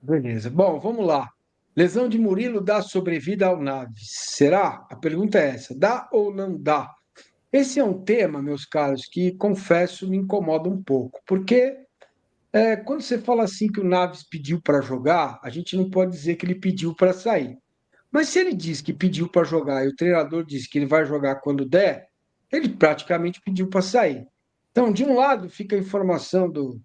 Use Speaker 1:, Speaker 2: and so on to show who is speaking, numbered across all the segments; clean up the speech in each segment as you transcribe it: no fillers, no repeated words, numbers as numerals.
Speaker 1: Beleza. Bom, vamos lá. Lesão de Murilo dá sobrevida ao Naves. Será? A pergunta é essa: dá ou não dá? Esse é um tema, meus caros, que confesso me incomoda um pouco, porque quando você fala assim que o Naves pediu para jogar, a gente não pode dizer que ele pediu para sair. Mas se ele diz que pediu para jogar e o treinador diz que ele vai jogar quando der, ele praticamente pediu para sair. Então, de um lado fica a informação do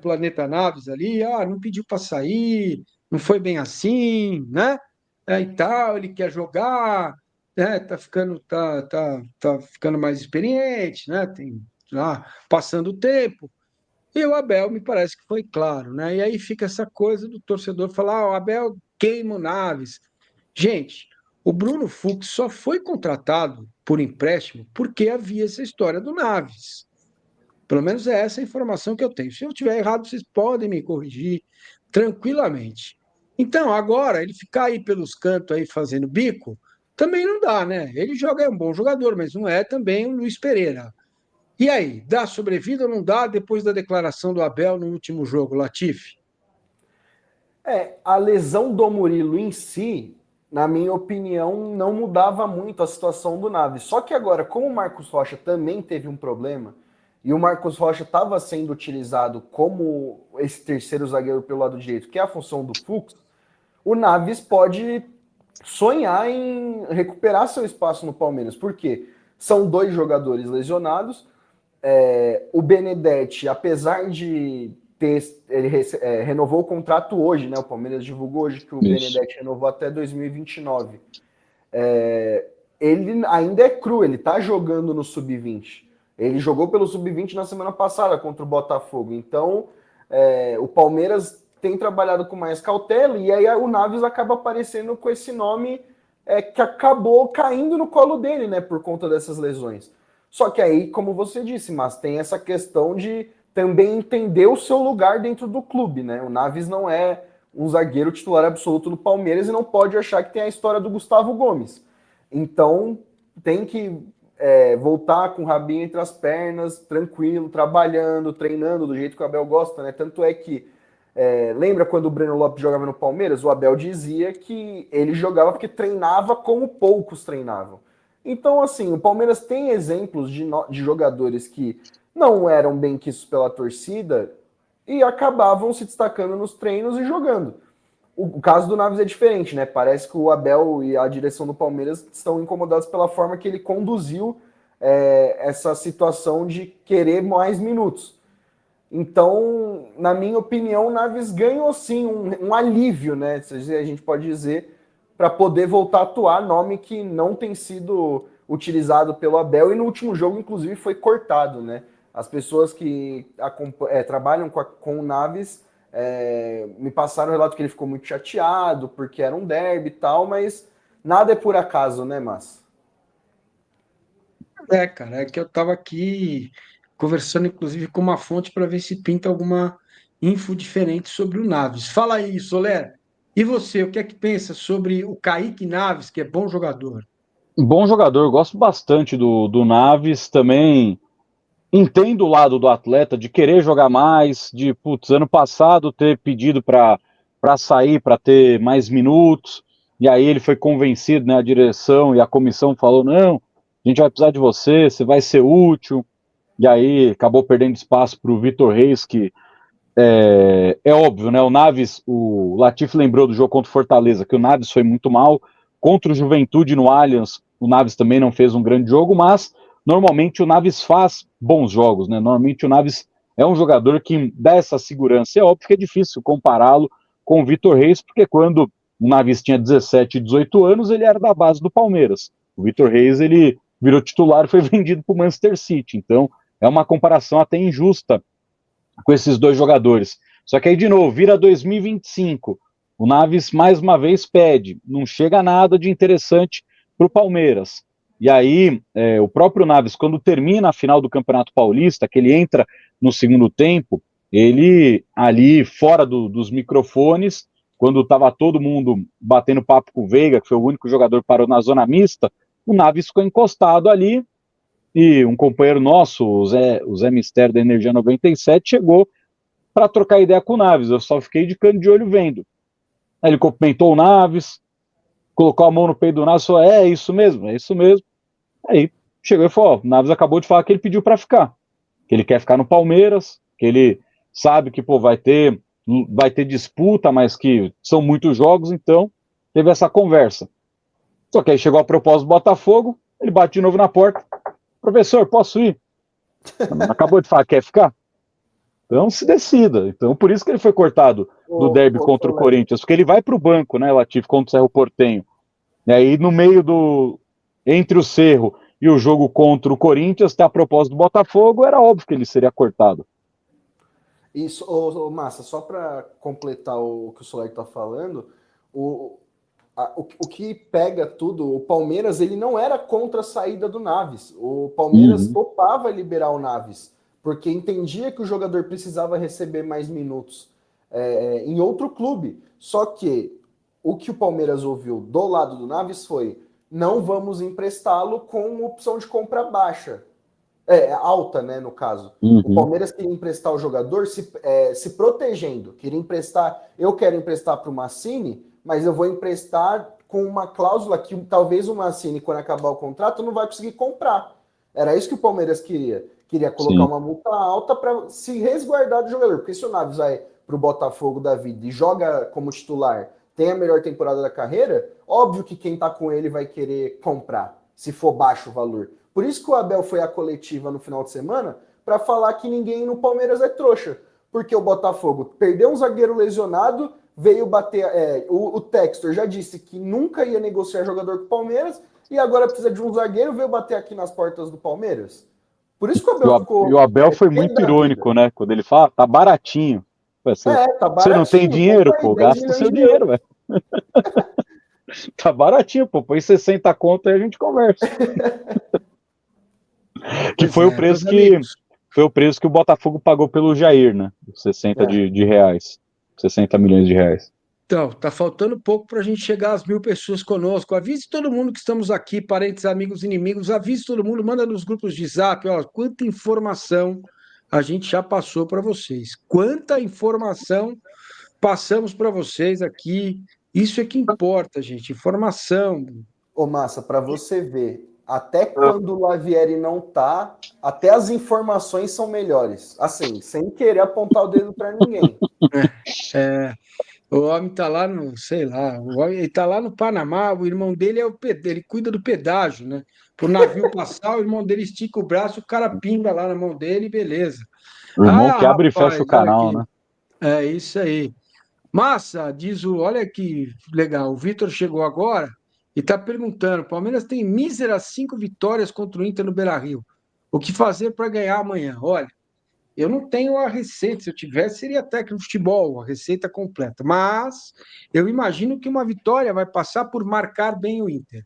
Speaker 1: Planeta Naves ali, não pediu para sair, não foi bem assim, né? E tal, ele quer jogar, né? Tá ficando mais experiente, né? Tem lá passando o tempo. E o Abel me parece que foi claro, né? E aí fica essa coisa do torcedor falar, o Abel queima o Naves. Gente, o Bruno Fux só foi contratado por empréstimo porque havia essa história do Naves. Pelo menos é essa a informação que eu tenho. Se eu estiver errado, vocês podem me corrigir tranquilamente. Então, agora, ele ficar aí pelos cantos aí fazendo bico, também não dá, né? Ele joga, é um bom jogador, mas não é também o Luiz Pereira. E aí, dá sobrevida ou não dá depois da declaração do Abel no último jogo, Latifi?
Speaker 2: A lesão do Murilo em si, na minha opinião, não mudava muito a situação do Naves. Só que agora, como o Marcos Rocha também teve um problema, e o Marcos Rocha estava sendo utilizado como esse terceiro zagueiro pelo lado direito, que é a função do Fux, o Naves pode sonhar em recuperar seu espaço no Palmeiras. Por quê? São dois jogadores lesionados. O Benedetti, apesar de ele renovou o contrato hoje, né? O Palmeiras divulgou hoje que o Benedetti renovou até 2029. Ele ainda é cru, ele tá jogando no Sub-20. Ele jogou pelo Sub-20 na semana passada contra o Botafogo. Então, o Palmeiras tem trabalhado com mais cautela e aí o Naves acaba aparecendo com esse nome que acabou caindo no colo dele, né? Por conta dessas lesões. Só que aí, como você disse, mas tem essa questão de também entender o seu lugar dentro do clube, né? O Naves não é um zagueiro titular absoluto do Palmeiras e não pode achar que tem a história do Gustavo Gomes. Então, tem que voltar com o rabinho entre as pernas, tranquilo, trabalhando, treinando do jeito que o Abel gosta, né? Tanto é que, lembra quando o Breno Lopes jogava no Palmeiras? O Abel dizia que ele jogava porque treinava como poucos treinavam. Então, assim, o Palmeiras tem exemplos de jogadores que não eram bem quistos pela torcida e acabavam se destacando nos treinos e jogando. O caso do Naves é diferente, né? Parece que o Abel e a direção do Palmeiras estão incomodados pela forma que ele conduziu essa situação de querer mais minutos. Então, na minha opinião, o Naves ganhou sim um alívio, né? A gente pode dizer, para poder voltar a atuar, nome que não tem sido utilizado pelo Abel e no último jogo, inclusive, foi cortado, né? As pessoas que trabalham com o Naves me passaram o relato que ele ficou muito chateado porque era um derby e tal, mas nada é por acaso, né, Mas?
Speaker 1: Cara, é que eu estava aqui conversando, inclusive, com uma fonte para ver se pinta alguma info diferente sobre o Naves. Fala aí, Soler. E você, o que é que pensa sobre o Kaique Naves, que é bom jogador?
Speaker 3: Bom jogador, gosto bastante do Naves também. Entendo o lado do atleta de querer jogar mais, de putz, ano passado ter pedido para sair, para ter mais minutos, e aí ele foi convencido, né, a direção e a comissão falou, não, a gente vai precisar de você, você vai ser útil, e aí acabou perdendo espaço para o Vitor Reis, que é óbvio, né, o Naves, o Latif lembrou do jogo contra o Fortaleza, que o Naves foi muito mal, contra o Juventude no Allianz, o Naves também não fez um grande jogo, mas normalmente o Naves faz bons jogos, né? Normalmente o Naves é um jogador que dá essa segurança. É óbvio que é difícil compará-lo com o Vitor Reis, porque quando o Naves tinha 17, 18 anos, ele era da base do Palmeiras. O Vitor Reis, ele virou titular e foi vendido para o Manchester City. Então, é uma comparação até injusta com esses dois jogadores. Só que aí, de novo, vira 2025. O Naves, mais uma vez, pede. Não chega nada de interessante para o Palmeiras. E aí, o próprio Naves, quando termina a final do Campeonato Paulista, que ele entra no segundo tempo, ele ali fora dos microfones, quando estava todo mundo batendo papo com o Veiga, que foi o único jogador que parou na zona mista, o Naves ficou encostado ali e um companheiro nosso, o Zé Mistério da Energia 97, chegou para trocar ideia com o Naves. Eu só fiquei de canto de olho vendo. Aí ele cumprimentou o Naves, colocou a mão no peito do Naves e falou: é isso mesmo, é isso mesmo. Aí chegou e falou: ó, o Naves acabou de falar que ele pediu para ficar, que ele quer ficar no Palmeiras, que ele sabe que pô, vai ter disputa, mas que são muitos jogos, então teve essa conversa. Só que aí chegou a proposta do Botafogo, ele bate de novo na porta: professor, posso ir? Acabou de falar, quer ficar? Então se decida. Então por isso que ele foi cortado do derby contra o Corinthians, porque ele vai para o banco, né, Latif, contra o Cerro Porteño. E aí no meio entre o Cerro e o jogo contra o Corinthians, tá a proposta do Botafogo, era óbvio que ele seria cortado.
Speaker 2: Isso, Massa, só para completar o que o Soler está falando, o que pega tudo, o Palmeiras ele não era contra a saída do Naves. O Palmeiras topava liberar o Naves, porque entendia que o jogador precisava receber mais minutos em outro clube. Só que o que o Palmeiras ouviu do lado do Naves foi: não vamos emprestá-lo com opção de compra baixa. Alta, né, no caso. O Palmeiras queria emprestar o jogador se protegendo. Eu quero emprestar para o Mancini, mas eu vou emprestar com uma cláusula que talvez o Mancini, quando acabar o contrato, não vai conseguir comprar. Era isso que o Palmeiras queria. Queria colocar uma multa alta para se resguardar do jogador. Porque se o Naves vai para o Botafogo da vida e joga como titular, tem a melhor temporada da carreira, óbvio que quem está com ele vai querer comprar, se for baixo o valor. Por isso que o Abel foi à coletiva no final de semana para falar que ninguém no Palmeiras é trouxa. Porque o Botafogo perdeu um zagueiro lesionado, veio bater. O Textor já disse que nunca ia negociar jogador com o Palmeiras e agora precisa de um zagueiro, veio bater aqui nas portas do Palmeiras. Por isso que o Abel ficou.
Speaker 3: E o Abel foi muito irônico, né? Quando ele fala: tá baratinho.
Speaker 2: Tá baratinho.
Speaker 3: Você não tem dinheiro, pô, gasta o seu dinheiro, velho. Tá baratinho, pô, põe 60 conto e a gente conversa. Que foi o preço foi o preço que o Botafogo pagou pelo Jair, né? 60 de reais. 60 milhões de reais.
Speaker 1: Então, tá faltando pouco para a gente chegar às 1.000 pessoas conosco. Avise todo mundo que estamos aqui, parentes, amigos, inimigos. Avise todo mundo, manda nos grupos de zap. Ó, quanta informação a gente já passou para vocês. Quanta informação passamos para vocês aqui. Isso é que importa, gente. Informação.
Speaker 2: Ô, Massa, para você ver, até quando o Lavieri não tá, até as informações são melhores. Assim, sem querer apontar o dedo para ninguém.
Speaker 1: O homem tá lá no, sei lá, ele tá lá no Panamá, o irmão dele ele cuida do pedágio, né? Pro navio passar, o irmão dele estica o braço, o cara pinga lá na mão dele, beleza.
Speaker 3: O irmão que abre e fecha o canal, né?
Speaker 1: É isso aí. Massa, olha que legal, o Vitor chegou agora e tá perguntando: Palmeiras tem míseras 5 vitórias contra o Inter no Beira-Rio. O que fazer para ganhar amanhã? Olha, eu não tenho a receita, se eu tivesse, seria técnico de futebol, a receita completa. Mas eu imagino que uma vitória vai passar por marcar bem o Inter,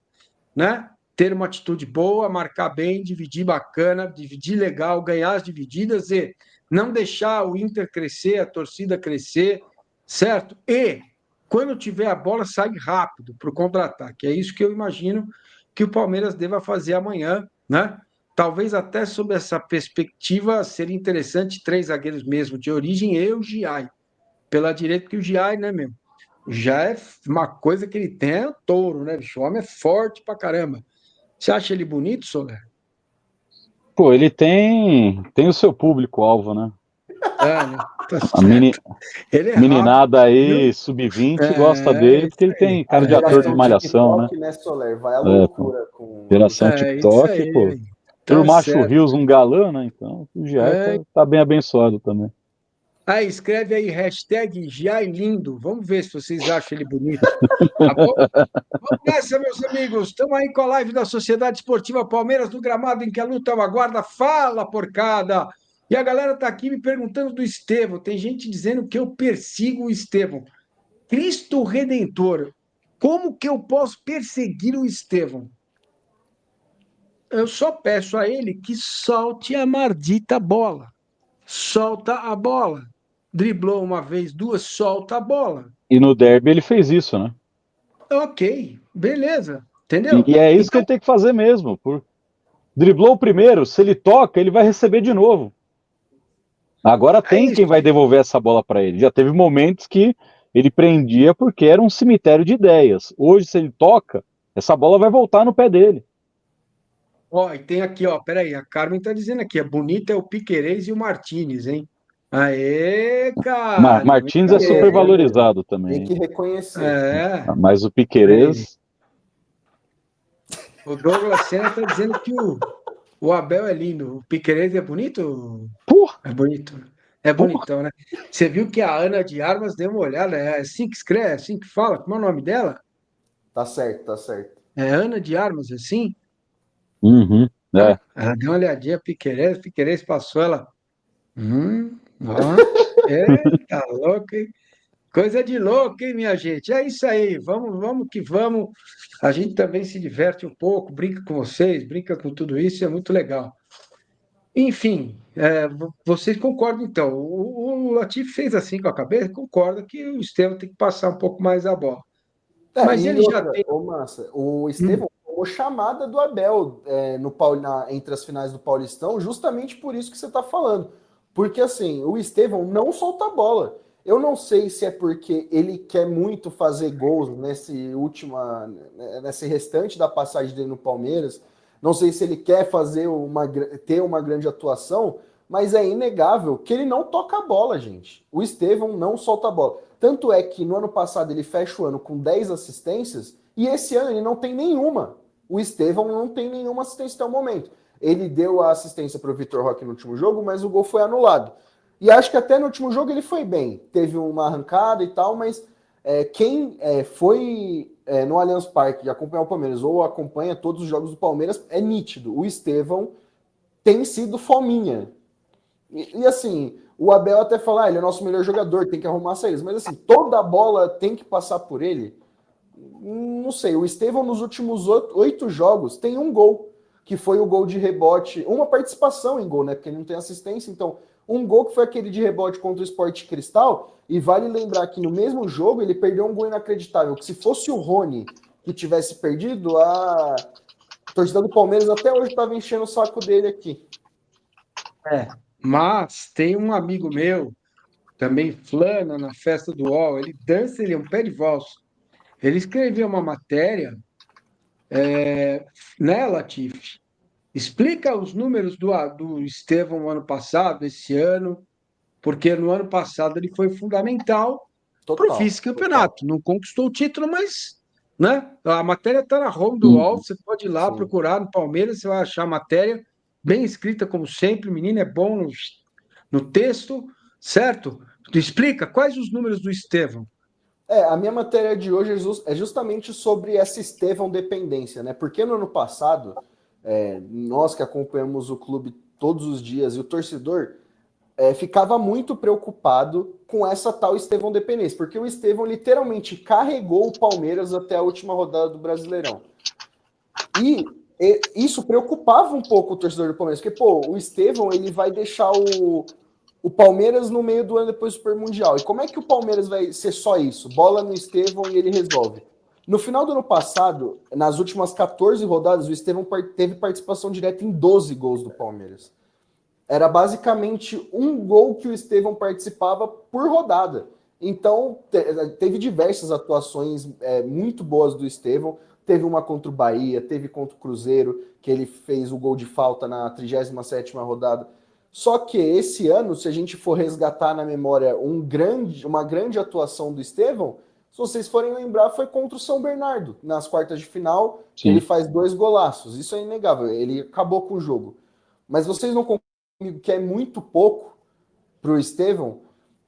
Speaker 1: né? Ter uma atitude boa, marcar bem, dividir bacana, dividir legal, ganhar as divididas e não deixar o Inter crescer, a torcida crescer, certo? E quando tiver a bola, sai rápido para o contra-ataque. É isso que eu imagino que o Palmeiras deva fazer amanhã, né? Talvez até sob essa perspectiva seria interessante 3 zagueiros mesmo de origem e o Giai. Pela direita, porque o Giai, né, meu? Já é uma coisa que ele tem, é o touro, né, bicho? O homem é forte pra caramba. Você acha ele bonito, Soler?
Speaker 3: Pô, ele tem o seu público-alvo, né?
Speaker 1: Né? Tá
Speaker 3: ele é meninada rápido, aí, sub-20, gosta dele, porque ele tem cara de ator de malhação,
Speaker 2: TikTok, né, Soler? Vai à loucura com...
Speaker 3: Geração TikTok, pô. Por Macho Rios, um galã, né? Então, o Giai tá bem abençoado também.
Speaker 1: Aí, escreve aí, hashtag Giai lindo. Vamos ver se vocês acham ele bonito. Tá bom? Vamos nessa, meus amigos. Estamos aí com a live da Sociedade Esportiva Palmeiras no gramado em que a luta é uma guarda. Fala, porcada! E a galera tá aqui me perguntando do Estevão. Tem gente dizendo que eu persigo o Estevão. Cristo Redentor, como que eu posso perseguir o Estevão? Eu só peço a ele que solte a maldita bola. Solta a bola. Driblou uma vez, 2, solta a bola.
Speaker 3: E no derby ele fez isso, né?
Speaker 1: Ok, beleza. Entendeu?
Speaker 3: E é isso que ele tem que fazer mesmo. Driblou o primeiro, se ele toca, ele vai receber de novo. Agora tem
Speaker 1: isso.
Speaker 3: quem vai devolver essa bola para ele. Já teve momentos que ele prendia porque era um cemitério de ideias. Hoje, se ele toca, essa bola vai voltar no pé dele.
Speaker 1: Ó, e tem aqui, ó, peraí, a Carmen tá dizendo aqui, a bonita é o Piquerez e o Martinez, hein? Aê, cara, muito
Speaker 3: Martins é super
Speaker 1: bem.
Speaker 3: valorizado
Speaker 2: Tem
Speaker 3: também.
Speaker 2: que reconhecer.
Speaker 1: É,
Speaker 3: Mas o
Speaker 1: peraí.
Speaker 3: Piquerez.
Speaker 1: O Douglas Senna tá dizendo que o Abel é lindo, o Piquerez é bonito?
Speaker 3: Porra,
Speaker 1: É bonito. É
Speaker 3: porra.
Speaker 1: bonitão, né? Você viu que a Ana de Armas deu uma olhada, é assim que escreve, é assim que fala, como é o nome dela?
Speaker 2: Tá certo, tá certo.
Speaker 1: É Ana de Armas, assim?
Speaker 3: Uhum,
Speaker 1: Hã?
Speaker 3: é.
Speaker 1: Ela deu uma olhadinha, Piquerez passou, ela. Ó, tá louco, hein? Coisa de louco, hein, minha gente? É isso aí, vamos que vamos. A gente também se diverte um pouco, brinca com vocês, brinca com tudo isso, é muito legal. Enfim, vocês concordam então? O Latifi fez assim com a cabeça, concorda que o Estevão tem que passar um pouco mais a bola. Mas
Speaker 2: E
Speaker 1: ele já
Speaker 2: outra,
Speaker 1: tem.
Speaker 2: ô Massa, o
Speaker 1: Hum,
Speaker 2: Estevão tomou chamada do Abel entre as finais do Paulistão, justamente por isso que você tá falando. Porque assim, o Estevão não solta a bola. Eu não sei se é porque ele quer muito fazer gols nesse restante da passagem dele no Palmeiras. Não sei se ele quer ter uma grande atuação, mas é inegável que ele não toca a bola, gente. O Estevão não solta a bola. Tanto é que no ano passado ele fecha o ano com 10 assistências e esse ano ele não tem nenhuma. O Estevão não tem nenhuma assistência até o momento. Ele deu a assistência para o Vitor Roque no último jogo, mas o gol foi anulado. E acho que até no último jogo ele foi bem. Teve uma arrancada e tal, mas quem foi no Allianz Parque e acompanhar o Palmeiras ou acompanha todos os jogos do Palmeiras é nítido. O Estevão tem sido fominha. E assim, o Abel até fala, ele é nosso melhor jogador, tem que arrumar saídas. Mas assim, toda a bola tem que passar por ele. Não sei, o Estevão nos últimos 8 jogos tem um gol, que foi o gol de rebote, uma participação em gol, né? Porque ele não tem assistência, então um gol que foi aquele de rebote contra o Sport Cristal, e vale lembrar que no mesmo jogo ele perdeu um gol inacreditável, que se fosse o Rony que tivesse perdido, a torcida do Palmeiras até hoje estava enchendo o saco dele aqui.
Speaker 1: Mas tem um amigo meu, também flana na festa do UOL, ele dança, ele é um pé de valsa. Ele escreveu uma matéria, né, Latif? Explica os números do Estevão ano passado, esse ano, porque no ano passado ele foi fundamental para o
Speaker 2: Total, total.
Speaker 1: vice-campeonato. Não conquistou o título, mas né, a matéria está na home do UOL,
Speaker 3: Uhum.
Speaker 1: você pode ir lá
Speaker 2: Sim.
Speaker 1: procurar no Palmeiras, você vai achar a matéria bem escrita, como sempre. O menino é bom no texto, certo? Tu explica quais os números do Estevão.
Speaker 2: A minha matéria de hoje é justamente sobre essa Estevão dependência, né? Porque no ano passado, nós que acompanhamos o clube todos os dias e o torcedor ficava muito preocupado com essa tal Estevão dependência, porque o Estevão literalmente carregou o Palmeiras até a última rodada do Brasileirão. E isso preocupava um pouco o torcedor do Palmeiras, porque, pô, o Estevão ele vai deixar o Palmeiras no meio do ano depois do Super Mundial. E como é que o Palmeiras vai ser só isso? Bola no Estevão e ele resolve. No final do ano passado, nas últimas 14 rodadas, o Estevão teve participação direta em 12 gols do Palmeiras. Era basicamente um gol que o Estevão participava por rodada. Então, teve diversas atuações muito boas do Estevão. Teve uma contra o Bahia, teve contra o Cruzeiro, que ele fez o gol de falta na 37ª rodada. Só que esse ano, se a gente for resgatar na memória uma grande atuação do Estevão, se vocês forem lembrar, foi contra o São Bernardo, nas quartas de final, que ele
Speaker 3: Sim.
Speaker 2: faz 2 golaços. Isso é inegável, ele acabou com o jogo. Mas vocês não concordam comigo que é muito pouco para o Estevão?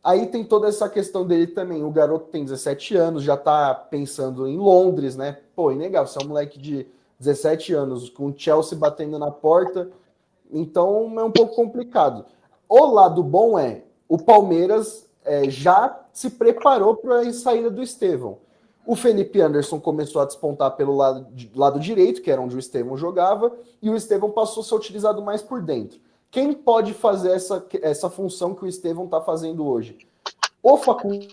Speaker 2: Aí tem toda essa questão dele também. O garoto tem 17 anos, já tá pensando em Londres, né? Pô, inegável, você é um moleque de 17 anos, com o Chelsea batendo na porta, então é um pouco complicado. O lado bom é, o Palmeiras já se preparou para a saída do Estevão. O Felipe Anderson começou a despontar pelo lado direito, que era onde o Estevão jogava, e o Estevão passou a ser utilizado mais por dentro. Quem pode fazer essa função que o Estevão está fazendo hoje? O Facundo.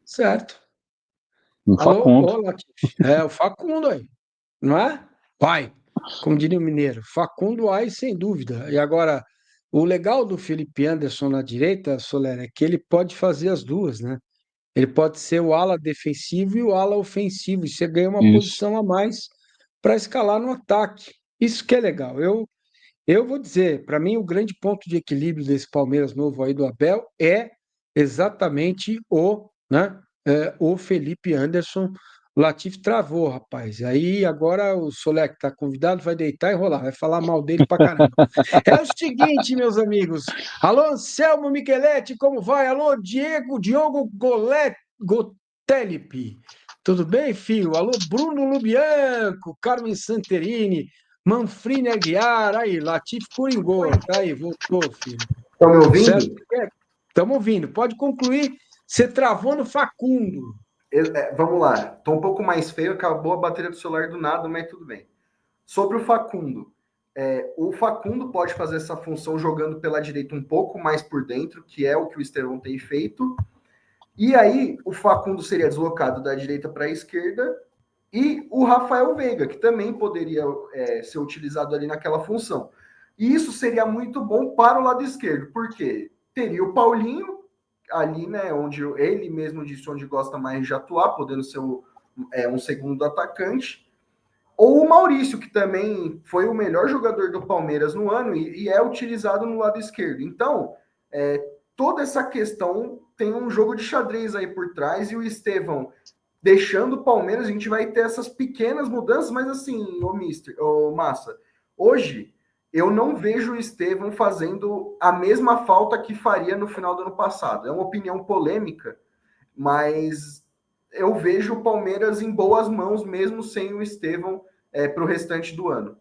Speaker 1: Certo.
Speaker 3: Um
Speaker 1: Alô,
Speaker 3: Facundo.
Speaker 1: ô, Latif. É o Facundo aí, não é? Vai. como diria o mineiro, Facundo Aires, sem dúvida. E agora, o legal do Felipe Anderson na direita, Soler, é que ele pode fazer as duas, né? Ele pode ser o ala defensivo e o ala ofensivo, e você ganha uma
Speaker 3: Isso.
Speaker 1: posição a mais para escalar no ataque. Isso que é legal. Eu vou dizer, para mim, o grande ponto de equilíbrio desse Palmeiras novo aí do Abel é exatamente o Felipe Anderson. O Latifi travou, rapaz. Aí agora o Solé, que está convidado, vai deitar e rolar, vai falar mal dele pra caramba. É o seguinte, meus amigos. Alô, Anselmo Micheletti, como vai? Alô, Diogo Gotelipi. Tudo bem, filho? Alô, Bruno Lubianco, Carmen Santerini. Manfrini Aguiar, aí, Latifi Coringô, tá aí, voltou, filho.
Speaker 2: Estão me
Speaker 1: Certo?
Speaker 2: ouvindo?
Speaker 1: Estamos ouvindo. Pode concluir. Você travou no Facundo.
Speaker 2: Vamos lá. Estou um pouco mais feio, acabou a bateria do celular do nada, mas tudo bem. Sobre o Facundo pode fazer essa função jogando pela direita um pouco mais por dentro, que é o que o Estevão tem feito. E aí, o Facundo seria deslocado da direita para a esquerda, e o Rafael Veiga, que também poderia ser utilizado ali naquela função. E isso seria muito bom para o lado esquerdo, porque teria o Paulinho ali, né, onde ele mesmo disse onde gosta mais de atuar, podendo ser um segundo atacante, ou o Maurício, que também foi o melhor jogador do Palmeiras no ano e é utilizado no lado esquerdo. Então, toda essa questão tem um jogo de xadrez aí por trás, e o Estevão deixando o Palmeiras, a gente vai ter essas pequenas mudanças, mas assim, Massa, hoje eu não vejo o Estevão fazendo a mesma falta que faria no final do ano passado. É uma opinião polêmica, mas eu vejo o Palmeiras em boas mãos, mesmo sem o Estevão para o restante do ano.